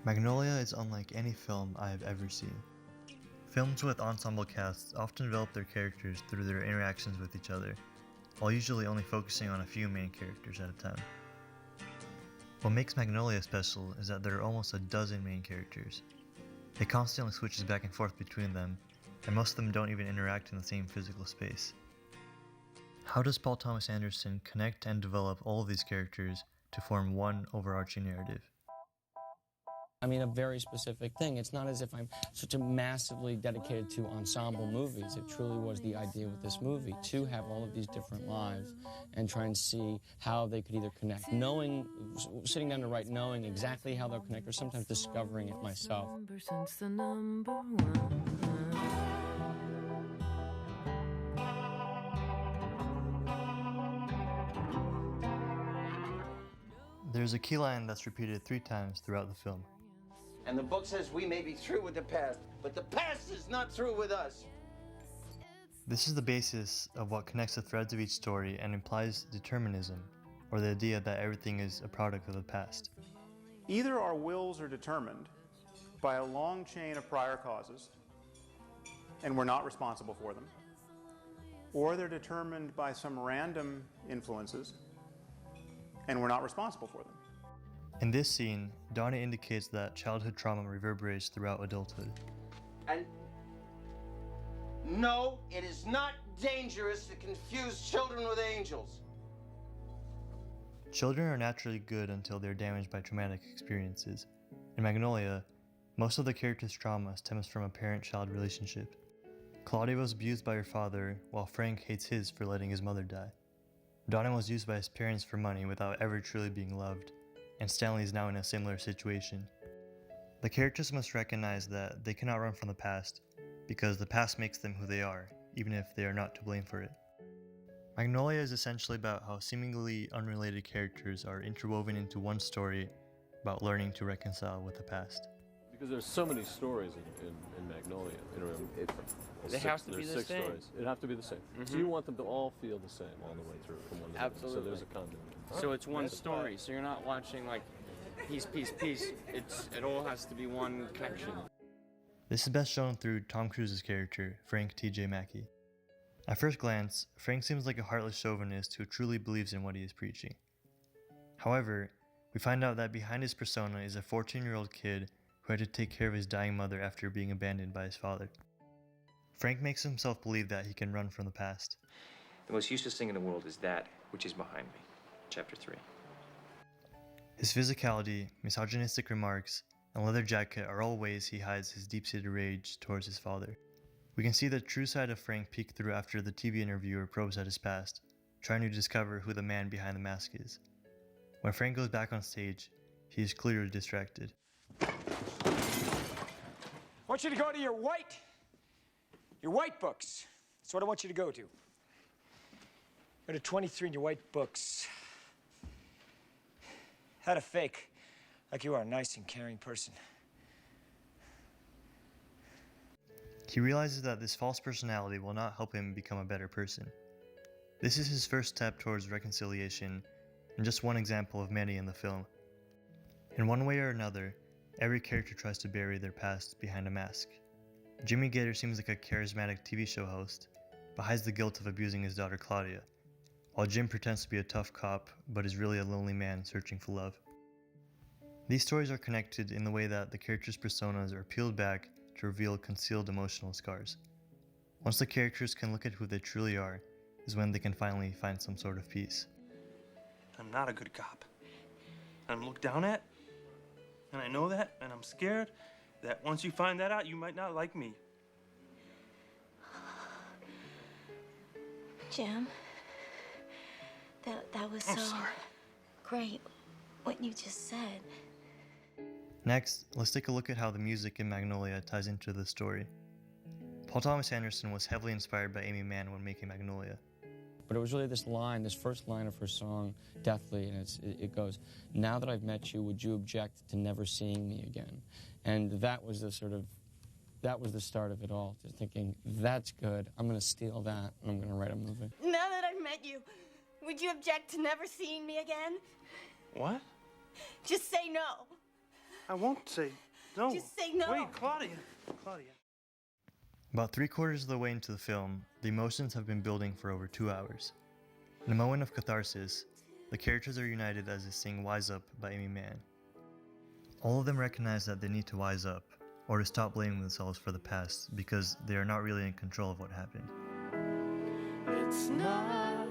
Magnolia is unlike any film I have ever seen. Films with ensemble casts often develop their characters through their interactions with each other, while usually only focusing on a few main characters at a time. What makes Magnolia special is that there are almost a dozen main characters. It constantly switches back and forth between them, and most of them don't even interact in the same physical space. How does Paul Thomas Anderson connect and develop all of these characters to form one overarching narrative? I mean, a very specific thing. It's not as if I'm such a massively dedicated to ensemble movies. It truly was the idea with this movie, to have all of these different lives and try and see how they could either connect. Sitting down to write, knowing exactly how they'll connect, or sometimes discovering it myself. There's a key line that's repeated 3 times throughout the film. And the book says we may be through with the past, but the past is not through with us. This is the basis of what connects the threads of each story and implies determinism, or the idea that everything is a product of the past. Either our wills are determined by a long chain of prior causes, and we're not responsible for them, or they're determined by some random influences, and we're not responsible for them. In this scene, Donna indicates that childhood trauma reverberates throughout adulthood. And no, it is not dangerous to confuse children with angels. Children are naturally good until they're damaged by traumatic experiences. In Magnolia, most of the character's trauma stems from a parent-child relationship. Claudia was abused by her father, while Frank hates his for letting his mother die. Donna was used by his parents for money without ever truly being loved, and Stanley is now in a similar situation. The characters must recognize that they cannot run from the past, because the past makes them who they are, even if they are not to blame for it. Magnolia is essentially about how seemingly unrelated characters are interwoven into one story about learning to reconcile with the past. Because there's so many stories in Magnolia. You know, it has to be the 6 same. Stories. It have to be the same. So you want them to all feel the same all the way through from one to the other. Absolutely. So there's a continuity. So it's one story. So you're not watching like piece. It all has to be one connection. This is best shown through Tom Cruise's character, Frank T.J. Mackey. At first glance, Frank seems like a heartless chauvinist who truly believes in what he is preaching. However, we find out that behind his persona is a 14-year-old kid who had to take care of his dying mother after being abandoned by his father. Frank makes himself believe that he can run from the past. The most useless thing in the world is that which is behind me. Chapter 3. His physicality, misogynistic remarks, and leather jacket are all ways he hides his deep-seated rage towards his father. We can see the true side of Frank peek through after the TV interviewer probes at his past, trying to discover who the man behind the mask is. When Frank goes back on stage, he is clearly distracted. I want you to go to your white books. That's what I want you to go to. Go to 23 in your white books. How to fake like you are a nice and caring person. He realizes that this false personality will not help him become a better person. This is his first step towards reconciliation, and just one example of many in the film. In one way or another, every character tries to bury their past behind a mask. Jimmy Gator seems like a charismatic TV show host, but hides the guilt of abusing his daughter Claudia, while Jim pretends to be a tough cop, but is really a lonely man searching for love. These stories are connected in the way that the characters' personas are peeled back to reveal concealed emotional scars. Once the characters can look at who they truly are, is when they can finally find some sort of peace. I'm not a good cop. I'm looked down at, and I know that, and I'm scared that once you find that out, you might not like me. Jim, that was I'm so sorry. great, what you just said. Next, let's take a look at how the music in Magnolia ties into the story. Paul Thomas Anderson was heavily inspired by Amy Mann when making Magnolia. But it was really this line, this first line of her song, Deathly, and it goes, "Now that I've met you, would you object to never seeing me again?" And that was the start of it all, just thinking, that's good, I'm going to steal that, and I'm going to write a movie. Now that I've met you, would you object to never seeing me again? What? Just say no. I won't say no. Just say no. Wait, Claudia. Claudia. About 3/4 of the way into the film, the emotions have been building for over 2 hours. In a moment of catharsis, the characters are united as they sing Wise Up by Amy Mann. All of them recognize that they need to wise up, or to stop blaming themselves for the past because they are not really in control of what happened. It's not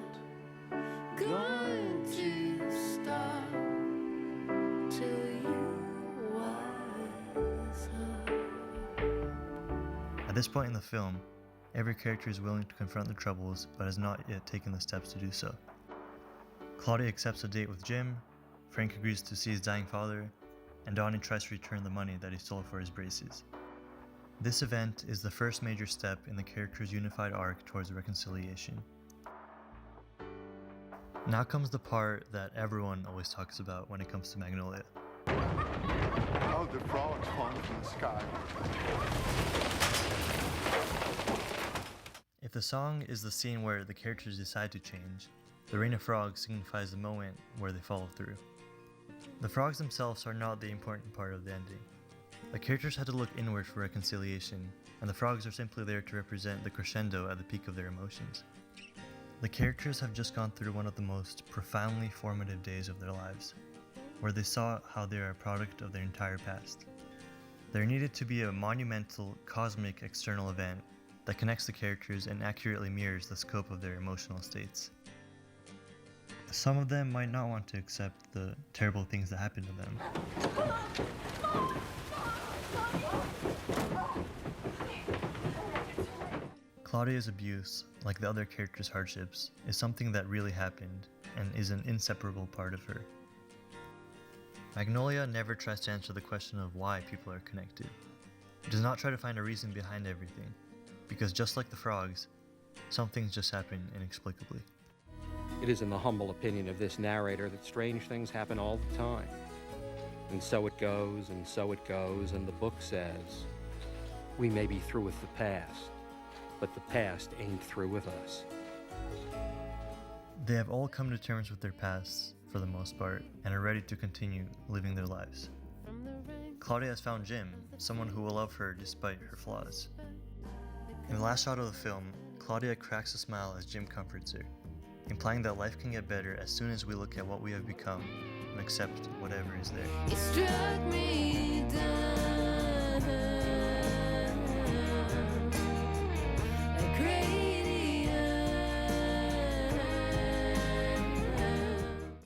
going to stop till you wise up. At this point in the film, every character is willing to confront their troubles but has not yet taken the steps to do so. Claudia accepts a date with Jim, Frank agrees to see his dying father, and Donnie tries to return the money that he stole for his braces. This event is the first major step in the character's unified arc towards reconciliation. Now comes the part that everyone always talks about when it comes to Magnolia. Oh, the frogs falling from the sky. If the song is the scene where the characters decide to change, the Rain of Frogs signifies the moment where they follow through. The frogs themselves are not the important part of the ending. The characters had to look inward for reconciliation, and the frogs are simply there to represent the crescendo at the peak of their emotions. The characters have just gone through one of the most profoundly formative days of their lives, where they saw how they are a product of their entire past. There needed to be a monumental, cosmic external event that connects the characters and accurately mirrors the scope of their emotional states. Some of them might not want to accept the terrible things that happened to them. Claudia's abuse, like the other characters' hardships, is something that really happened and is an inseparable part of her. Magnolia never tries to answer the question of why people are connected. It does not try to find a reason behind everything, because just like the frogs, some things just happen inexplicably. It is in the humble opinion of this narrator that strange things happen all the time. And so it goes, and so it goes, and the book says, we may be through with the past, but the past ain't through with us. They have all come to terms with their pasts, for the most part, and are ready to continue living their lives. Claudia has found Jim, someone who will love her despite her flaws. In the last shot of the film, Claudia cracks a smile as Jim comforts her, implying that life can get better as soon as we look at what we have become and accept whatever is there. It struck me down.